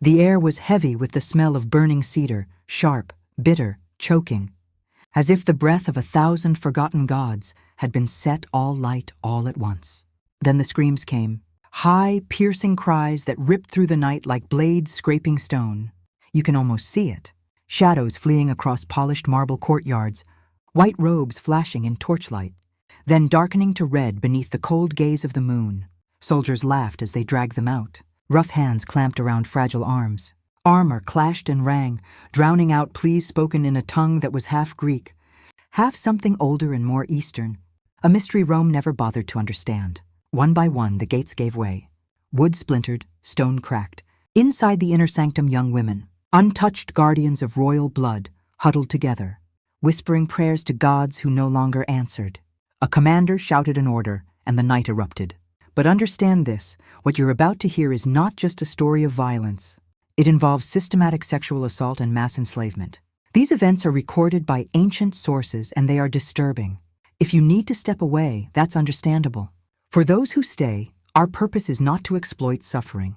The air was heavy with the smell of burning cedar, sharp, bitter, choking, as if the breath of 1,000 forgotten gods had been set all light all at once. Then the screams came, high, piercing cries that ripped through the night like blades scraping stone. You can almost see it. Shadows fleeing across polished marble courtyards, white robes flashing in torchlight, then darkening to red beneath the cold gaze of the moon. Soldiers laughed as they dragged them out. Rough hands clamped around fragile arms. Armor clashed and rang, drowning out pleas spoken in a tongue that was half Greek, half something older and more Eastern, a mystery Rome never bothered to understand. One by one, the gates gave way. Wood splintered, stone cracked. Inside the inner sanctum, young women, untouched guardians of royal blood, huddled together, whispering prayers to gods who no longer answered. A commander shouted an order, and the night erupted. But understand this, what you're about to hear is not just a story of violence. It involves systematic sexual assault and mass enslavement. These events are recorded by ancient sources and they are disturbing. If you need to step away, that's understandable. For those who stay, our purpose is not to exploit suffering,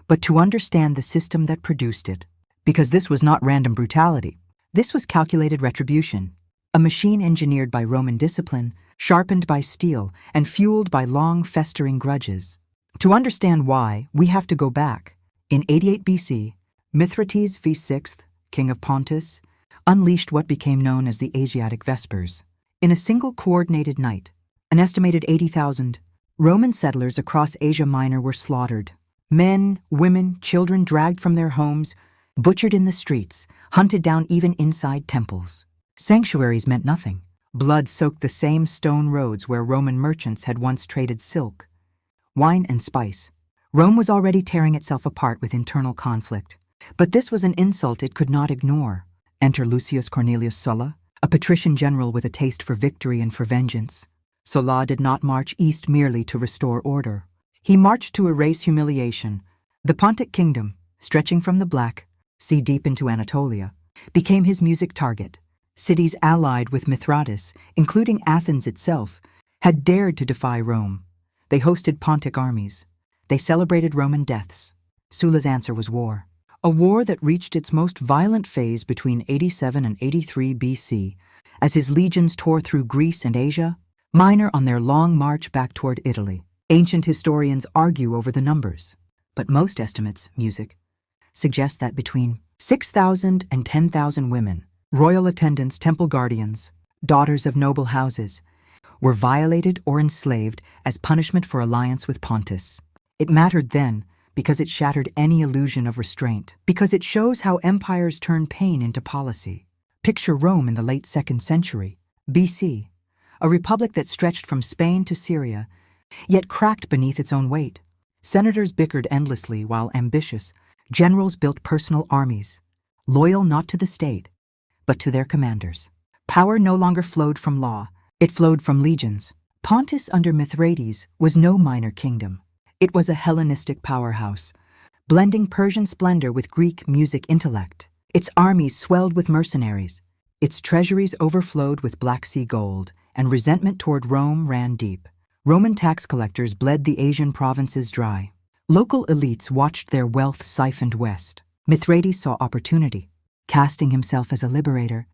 but to understand the system that produced it. Because this was not random brutality. This was calculated retribution, a machine engineered by Roman discipline, sharpened by steel, and fueled by long festering grudges. To understand why, we have to go back. In 88 BC, Mithridates VI, king of Pontus, unleashed what became known as the Asiatic Vespers. In a single coordinated night, an estimated 80,000 Roman settlers across Asia Minor were slaughtered. Men, women, children dragged from their homes, butchered in the streets, hunted down even inside temples. Sanctuaries meant nothing. Blood soaked the same stone roads where Roman merchants had once traded silk, wine, and spice. Rome was already tearing itself apart with internal conflict. But this was an insult it could not ignore. Enter Lucius Cornelius Sulla, a patrician general with a taste for victory and for vengeance. Sulla did not march east merely to restore order. He marched to erase humiliation. The Pontic kingdom, stretching from the Black Sea deep into Anatolia, became his music target. Cities allied with Mithridates, including Athens itself, had dared to defy Rome. They hosted Pontic armies. They celebrated Roman deaths. Sulla's answer was war. A war that reached its most violent phase between 87 and 83 BC, as his legions tore through Greece and Asia Minor on their long march back toward Italy. Ancient historians argue over the numbers, but most estimates, music, suggest that between 6,000 and 10,000 women, royal attendants, temple guardians, daughters of noble houses, were violated or enslaved as punishment for alliance with Pontus. It mattered then because it shattered any illusion of restraint, because it shows how empires turn pain into policy. Picture Rome in the late 2nd century, BC, a republic that stretched from Spain to Syria, yet cracked beneath its own weight. Senators bickered endlessly while ambitious generals built personal armies, loyal not to the state, but to their commanders. Power no longer flowed from law, it flowed from legions. Pontus under Mithridates was no minor kingdom. It was a Hellenistic powerhouse, blending Persian splendor with Greek music intellect. Its armies swelled with mercenaries. Its treasuries overflowed with Black Sea gold, and resentment toward Rome ran deep. Roman tax collectors bled the Asian provinces dry. Local elites watched their wealth siphoned west. Mithridates saw opportunity. Casting himself as a liberator,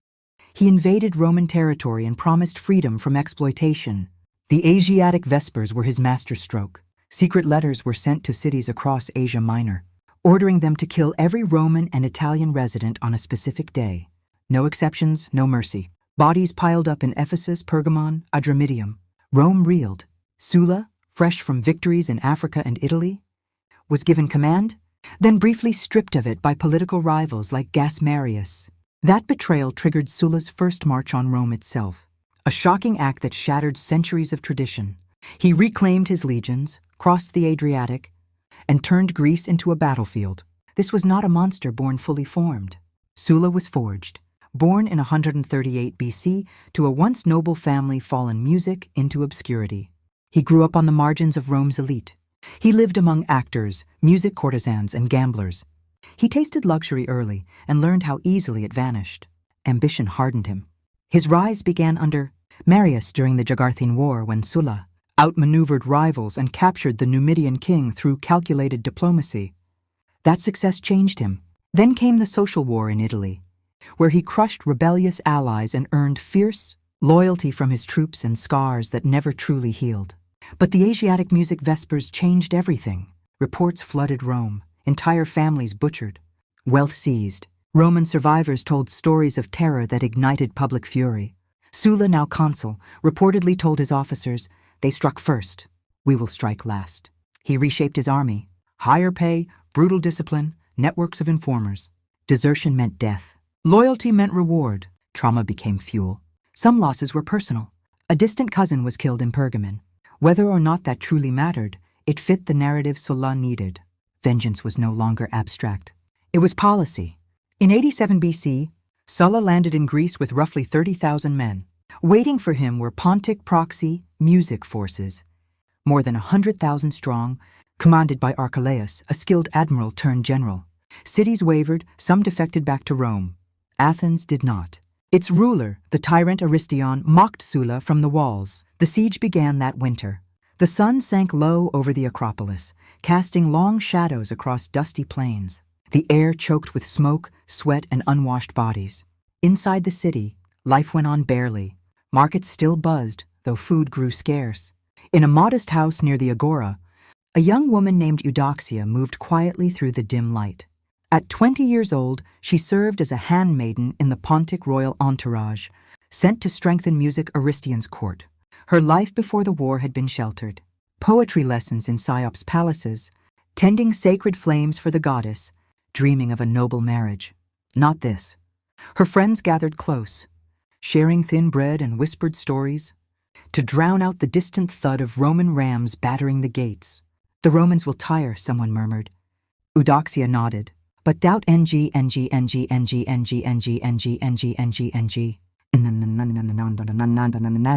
he invaded Roman territory and promised freedom from exploitation. The Asiatic Vespers were his masterstroke. Secret letters were sent to cities across Asia Minor, ordering them to kill every Roman and Italian resident on a specific day. No exceptions, no mercy. Bodies piled up in Ephesus, Pergamon, Adramyttium. Rome reeled. Sulla, fresh from victories in Africa and Italy, was given command, then briefly stripped of it by political rivals like Marius. That betrayal triggered Sulla's first march on Rome itself, a shocking act that shattered centuries of tradition. He reclaimed his legions, crossed the Adriatic, and turned Greece into a battlefield. This was not a monster born fully formed. Sulla was forged, born in 138 BC to a once noble family fallen music into obscurity. He grew up on the margins of Rome's elite. He lived among actors, music courtesans, and gamblers. He tasted luxury early and learned how easily it vanished. Ambition hardened him. His rise began under Marius during the Jagarthine War when Sulla outmaneuvered rivals and captured the Numidian king through calculated diplomacy. That success changed him. Then came the social war in Italy, where he crushed rebellious allies and earned fierce loyalty from his troops and scars that never truly healed. But the Asiatic music Vespers changed everything. Reports flooded Rome, entire families butchered, wealth seized. Roman survivors told stories of terror that ignited public fury. Sulla, now consul, reportedly told his officers, "They struck first, we will strike last." He reshaped his army. Higher pay, brutal discipline, networks of informers. Desertion meant death. Loyalty meant reward. Trauma became fuel. Some losses were personal. A distant cousin was killed in Pergamon. Whether or not that truly mattered, it fit the narrative Sulla needed. Vengeance was no longer abstract. It was policy. In 87 BC, Sulla landed in Greece with roughly 30,000 men. Waiting for him were Pontic proxy music forces, more than 100,000 strong, commanded by Archelaus, a skilled admiral turned general. Cities wavered, some defected back to Rome. Athens did not. Its ruler, the tyrant Aristion, mocked Sulla from the walls. The siege began that winter. The sun sank low over the Acropolis, casting long shadows across dusty plains. The air choked with smoke, sweat, and unwashed bodies. Inside the city, life went on barely. Markets still buzzed, though food grew scarce. In a modest house near the Agora, a young woman named Eudoxia moved quietly through the dim light. At 20 years old, she served as a handmaiden in the Pontic royal entourage, sent to strengthen music Aristion's court. Her life before the war had been sheltered. Poetry lessons in Cyops' palaces, tending sacred flames for the goddess, dreaming of a noble marriage. Not this. Her friends gathered close, sharing thin bread and whispered stories, to drown out the distant thud of Roman rams battering the gates. "The Romans will tire," someone murmured. Eudoxia nodded. "But doubt NG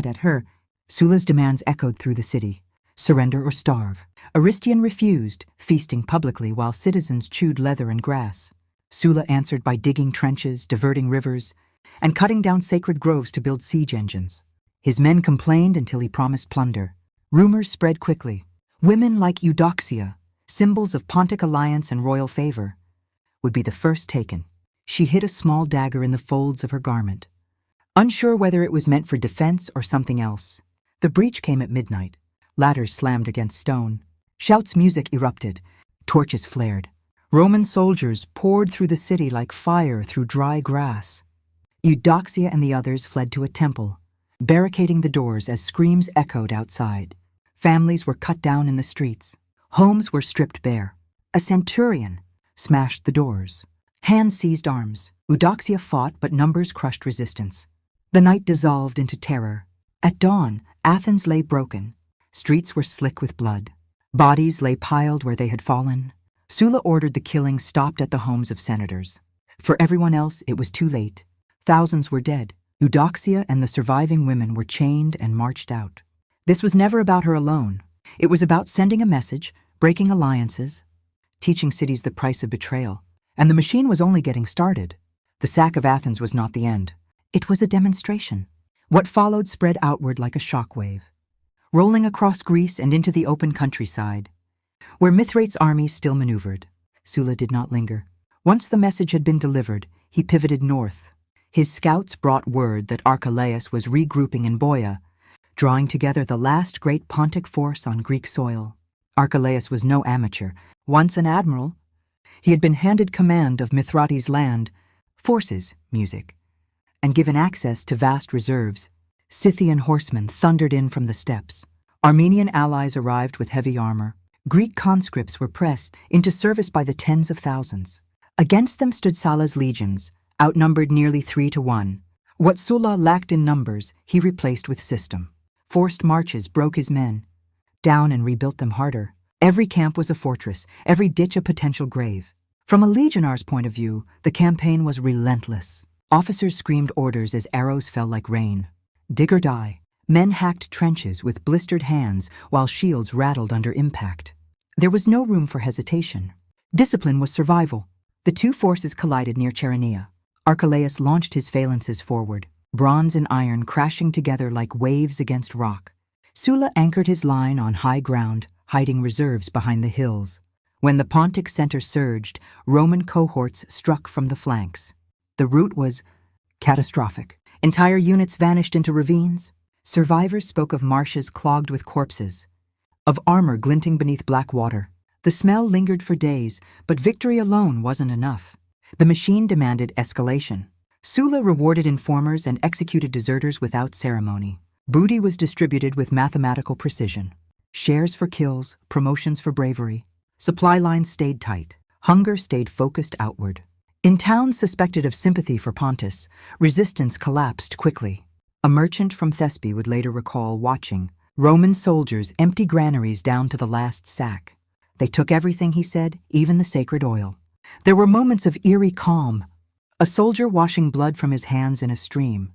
at her." Sulla's demands echoed through the city. Surrender or starve. Aristion refused, feasting publicly while citizens chewed leather and grass. Sulla answered by digging trenches, diverting rivers, and cutting down sacred groves to build siege engines. His men complained until he promised plunder. Rumors spread quickly. Women like Eudoxia, symbols of Pontic alliance and royal favor, would be the first taken. She hid a small dagger in the folds of her garment, unsure whether it was meant for defense or something else. The breach came at midnight. Ladders slammed against stone. Shouts' music erupted. Torches flared. Roman soldiers poured through the city like fire through dry grass. Eudoxia and the others fled to a temple, barricading the doors as screams echoed outside. Families were cut down in the streets. Homes were stripped bare. A centurion smashed the doors. Hands seized arms. Eudoxia fought, but numbers crushed resistance. The night dissolved into terror. At dawn, Athens lay broken. Streets were slick with blood. Bodies lay piled where they had fallen. Sulla ordered the killing stopped at the homes of senators. For everyone else, it was too late. Thousands were dead. Eudoxia and the surviving women were chained and marched out. This was never about her alone. It was about sending a message, breaking alliances, teaching cities the price of betrayal. And the machine was only getting started. The sack of Athens was not the end. It was a demonstration. What followed spread outward like a shockwave, rolling across Greece and into the open countryside, where Mithrate's armies still maneuvered. Sulla did not linger. Once the message had been delivered, he pivoted north. His scouts brought word that Archelaus was regrouping in Boea, drawing together the last great Pontic force on Greek soil. Archelaus was no amateur. Once an admiral, he had been handed command of Mithrates' land, forces, music, and given access to vast reserves. Scythian horsemen thundered in from the steppes. Armenian allies arrived with heavy armor. Greek conscripts were pressed into service by the tens of thousands. Against them stood Sulla's legions, outnumbered nearly 3-1. What Sulla lacked in numbers, he replaced with system. Forced marches broke his men down and rebuilt them harder. Every camp was a fortress, every ditch a potential grave. From a legionnaires' point of view, the campaign was relentless. Officers screamed orders as arrows fell like rain. Dig or die. Men hacked trenches with blistered hands while shields rattled under impact. There was no room for hesitation. Discipline was survival. The two forces collided near Chaeronea. Archelaus launched his phalanxes forward, bronze and iron crashing together like waves against rock. Sulla anchored his line on high ground, hiding reserves behind the hills. When the Pontic center surged, Roman cohorts struck from the flanks. The rout was catastrophic. Entire units vanished into ravines. Survivors spoke of marshes clogged with corpses, of armor glinting beneath black water. The smell lingered for days, but victory alone wasn't enough. The machine demanded escalation. Sulla rewarded informers and executed deserters without ceremony. Booty was distributed with mathematical precision. Shares for kills, promotions for bravery. Supply lines stayed tight. Hunger stayed focused outward. In towns suspected of sympathy for Pontus, resistance collapsed quickly. A merchant from Thespe would later recall watching Roman soldiers empty granaries down to the last sack. They took everything, he said, even the sacred oil. There were moments of eerie calm. A soldier washing blood from his hands in a stream,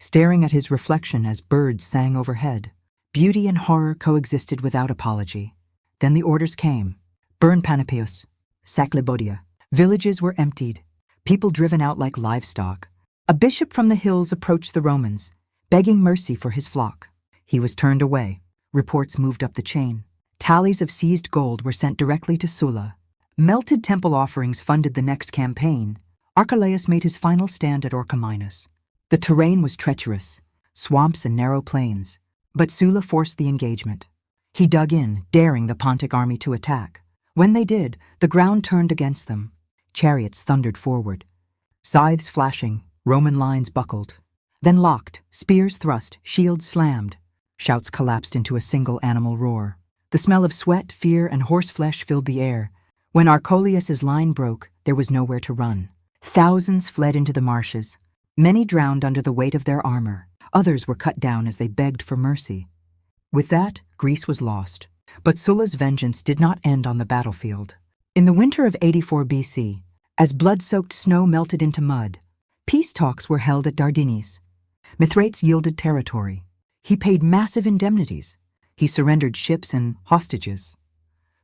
staring at his reflection as birds sang overhead. Beauty and horror coexisted without apology. Then the orders came. Burn Panopeus, sack Libodia. Villages were emptied, people driven out like livestock. A bishop from the hills approached the Romans, begging mercy for his flock. He was turned away. Reports moved up the chain. Tallies of seized gold were sent directly to Sulla. Melted temple offerings funded the next campaign. Archelaus made his final stand at Orchomenus. The terrain was treacherous, swamps and narrow plains, but Sulla forced the engagement. He dug in, daring the Pontic army to attack. When they did, the ground turned against them. Chariots thundered forward. Scythes flashing, Roman lines buckled. Then locked, spears thrust, shields slammed. Shouts collapsed into a single animal roar. The smell of sweat, fear, and horseflesh filled the air. When Archelaus's line broke, there was nowhere to run. Thousands fled into the marshes. Many drowned under the weight of their armor. Others were cut down as they begged for mercy. With that, Greece was lost. But Sulla's vengeance did not end on the battlefield. In the winter of 84 BC, as blood-soaked snow melted into mud, peace talks were held at Dardanus. Mithrates yielded territory. He paid massive indemnities. He surrendered ships and hostages.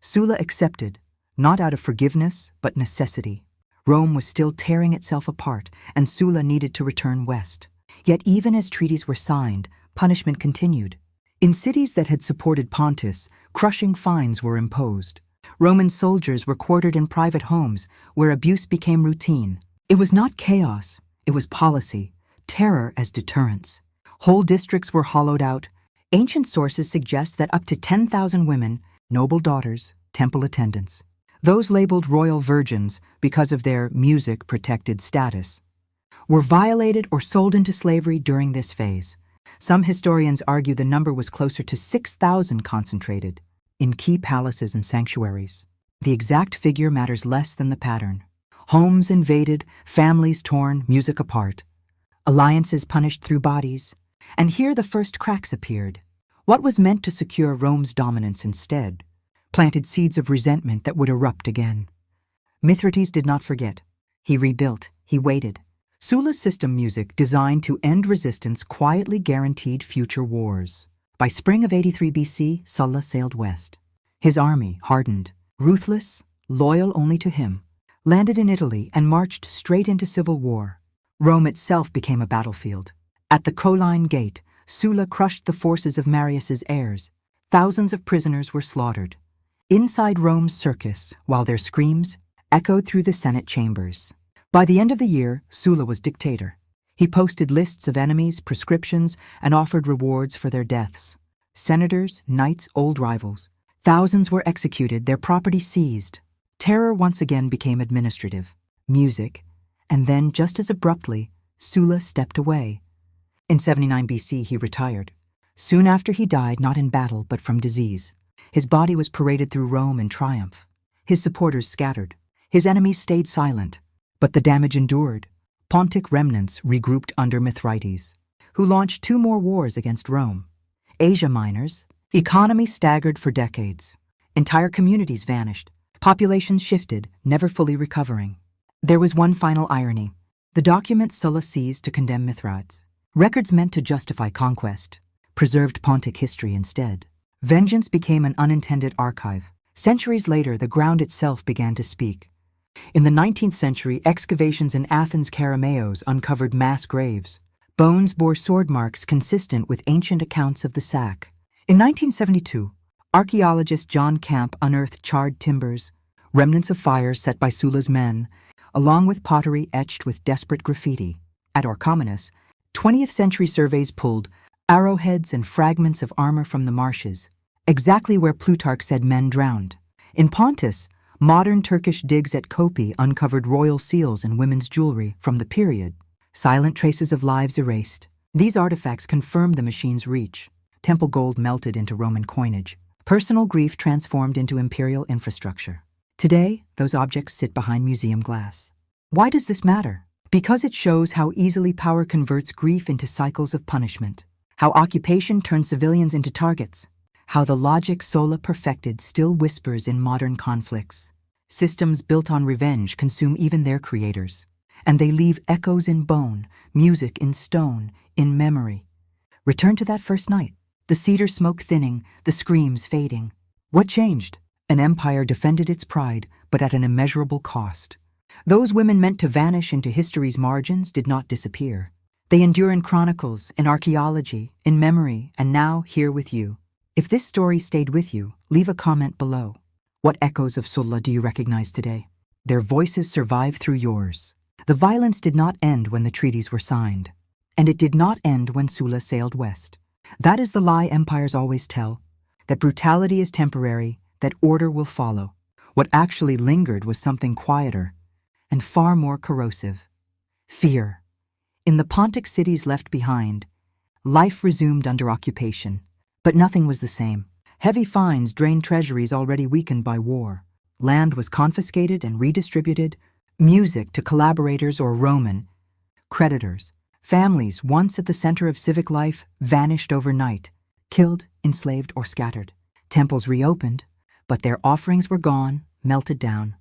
Sulla accepted, not out of forgiveness, but necessity. Rome was still tearing itself apart, and Sulla needed to return west. Yet even as treaties were signed, punishment continued. In cities that had supported Pontus, crushing fines were imposed. Roman soldiers were quartered in private homes, where abuse became routine. It was not chaos, it was policy, terror as deterrence. Whole districts were hollowed out. Ancient sources suggest that up to 10,000 women, noble daughters, temple attendants, those labeled royal virgins because of their music-protected status, were violated or sold into slavery during this phase. Some historians argue the number was closer to 6,000 concentrated in key palaces and sanctuaries. The exact figure matters less than the pattern. Homes invaded, families torn, music apart. Alliances punished through bodies. And here the first cracks appeared. What was meant to secure Rome's dominance instead planted seeds of resentment that would erupt again. Mithrates did not forget. He rebuilt. He waited. Sulla's system music, designed to end resistance, quietly guaranteed future wars. By spring of 83 BC, Sulla sailed west. His army, hardened, ruthless, loyal only to him, landed in Italy and marched straight into civil war. Rome itself became a battlefield. At the Colline Gate, Sulla crushed the forces of Marius's heirs. Thousands of prisoners were slaughtered. Inside Rome's circus, while their screams echoed through the Senate chambers. By the end of the year, Sulla was dictator. He posted lists of enemies, prescriptions, and offered rewards for their deaths. Senators, knights, old rivals. Thousands were executed, their property seized. Terror once again became administrative, music, and then, just as abruptly, Sulla stepped away. In 79 BC, he retired. Soon after he died, not in battle, but from disease. His body was paraded through Rome in triumph. His supporters scattered. His enemies stayed silent. But the damage endured. Pontic remnants regrouped under Mithridates, who launched 2 more wars against Rome. Asia Minor's economy staggered for decades. Entire communities vanished. Populations shifted, never fully recovering. There was one final irony. The documents Sulla seized to condemn Mithridates, records meant to justify conquest, preserved Pontic history instead. Vengeance became an unintended archive. Centuries later, the ground itself began to speak. In the 19th century, excavations in Athens' Kerameos uncovered mass graves. Bones bore sword marks consistent with ancient accounts of the sack. In 1972, archaeologist John Camp unearthed charred timbers, remnants of fires set by Sulla's men, along with pottery etched with desperate graffiti. At Orchomenus, 20th century surveys pulled arrowheads and fragments of armor from the marshes, exactly where Plutarch said men drowned. In Pontus, modern Turkish digs at Kopi uncovered royal seals and women's jewelry from the period, silent traces of lives erased. These artifacts confirm the machine's reach. Temple gold melted into Roman coinage, personal grief transformed into imperial infrastructure. Today, those objects sit behind museum glass. Why does this matter? Because it shows how easily power converts grief into cycles of punishment, how occupation turns civilians into targets, how the logic Sulla perfected still whispers in modern conflicts. Systems built on revenge consume even their creators, and they leave echoes in bone, music in stone, in memory. Return to that first night, the cedar smoke thinning, the screams fading. What changed? An empire defended its pride, but at an immeasurable cost. Those women meant to vanish into history's margins did not disappear. They endure in chronicles, in archaeology, in memory, and now here with you. If this story stayed with you, leave a comment below. What echoes of Sulla do you recognize today? Their voices survive through yours. The violence did not end when the treaties were signed, and it did not end when Sulla sailed west. That is the lie empires always tell, that brutality is temporary, that order will follow. What actually lingered was something quieter and far more corrosive. Fear. In the Pontic cities left behind, life resumed under occupation, but nothing was the same. Heavy fines drained treasuries already weakened by war. Land was confiscated and redistributed, music to collaborators or Roman creditors. Families, once at the center of civic life, vanished overnight, killed, enslaved, or scattered. Temples reopened, but their offerings were gone, melted down,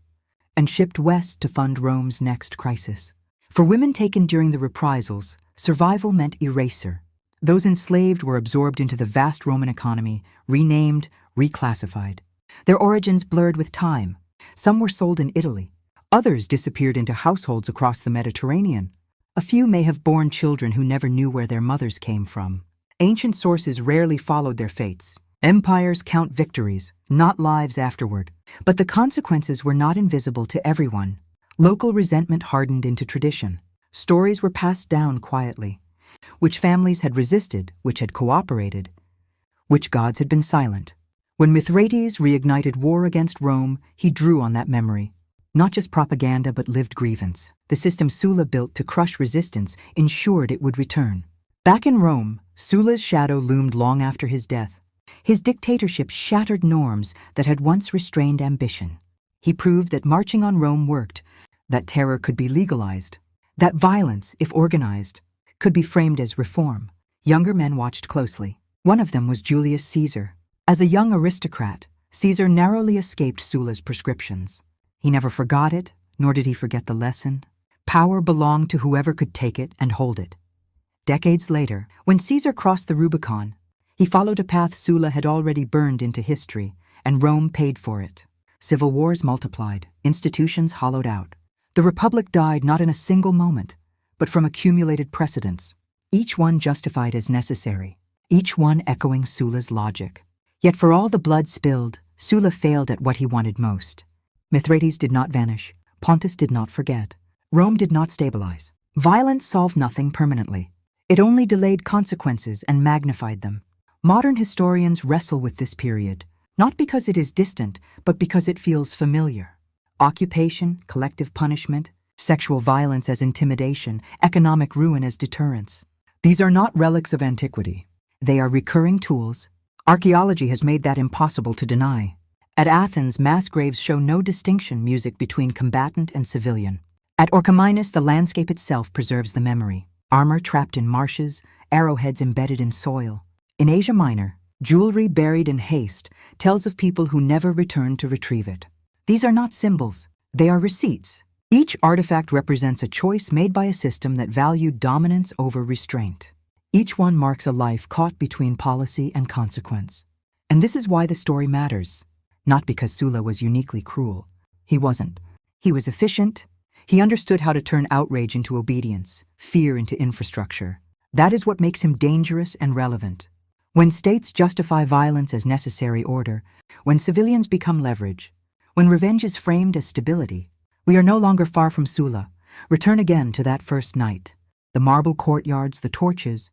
and shipped west to fund Rome's next crisis. For women taken during the reprisals, survival meant erasure. Those enslaved were absorbed into the vast Roman economy, renamed, reclassified. Their origins blurred with time. Some were sold in Italy. Others disappeared into households across the Mediterranean. A few may have borne children who never knew where their mothers came from. Ancient sources rarely followed their fates. Empires count victories, not lives afterward. But the consequences were not invisible to everyone. Local resentment hardened into tradition. Stories were passed down quietly. Which families had resisted, which had cooperated, which gods had been silent. When Mithridates reignited war against Rome, he drew on that memory. Not just propaganda, but lived grievance. The system Sulla built to crush resistance ensured it would return. Back in Rome, Sulla's shadow loomed long after his death. His dictatorship shattered norms that had once restrained ambition. He proved that marching on Rome worked, that terror could be legalized, that violence, if organized, could be framed as reform. Younger men watched closely. One of them was Julius Caesar. As a young aristocrat, Caesar narrowly escaped Sulla's prescriptions. He never forgot it, nor did he forget the lesson. Power belonged to whoever could take it and hold it. Decades later, when Caesar crossed the Rubicon, he followed a path Sulla had already burned into history, and Rome paid for it. Civil wars multiplied, institutions hollowed out. The Republic died not in a single moment, but from accumulated precedents, each one justified as necessary, each one echoing Sulla's logic. Yet for all the blood spilled, Sulla failed at what he wanted most. Mithridates did not vanish. Pontus did not forget. Rome did not stabilize. Violence solved nothing permanently. It only delayed consequences and magnified them. Modern historians wrestle with this period, not because it is distant, but because it feels familiar. Occupation, collective punishment, sexual violence as intimidation, economic ruin as deterrence. These are not relics of antiquity. They are recurring tools. Archaeology has made that impossible to deny. At Athens, mass graves show no distinction between combatant and civilian. At Orchomenus, the landscape itself preserves the memory. Armor trapped in marshes, arrowheads embedded in soil. In Asia Minor, jewelry buried in haste tells of people who never returned to retrieve it. These are not symbols. They are receipts. Each artifact represents a choice made by a system that valued dominance over restraint. Each one marks a life caught between policy and consequence. And this is why the story matters. Not because Sulla was uniquely cruel. He wasn't. He was efficient. He understood how to turn outrage into obedience, fear into infrastructure. That is what makes him dangerous and relevant. When states justify violence as necessary order, when civilians become leverage, When revenge is framed as stability, we are no longer far from Sulla. Return again to that first night. The marble courtyards, the torches,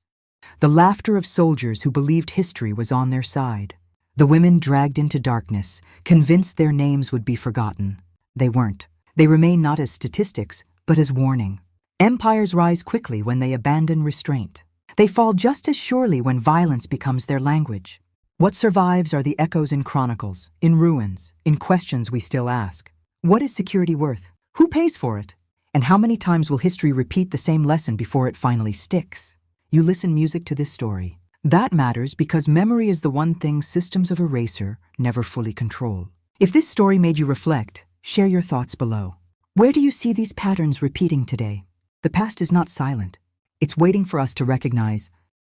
the laughter of soldiers who believed history was on their side. The women dragged into darkness, convinced their names would be forgotten. They weren't. They remain not as statistics, but as warning. Empires rise quickly when they abandon restraint. They fall just as surely when violence becomes their language. What survives are the echoes in chronicles, in ruins, in questions we still ask. What is security worth? Who pays for it? And how many times will history repeat the same lesson before it finally sticks? You listen music to this story. That matters because memory is the one thing systems of erasure never fully control. If this story made you reflect, share your thoughts below. Where do you see these patterns repeating today? The past is not silent. It's waiting for us to recognize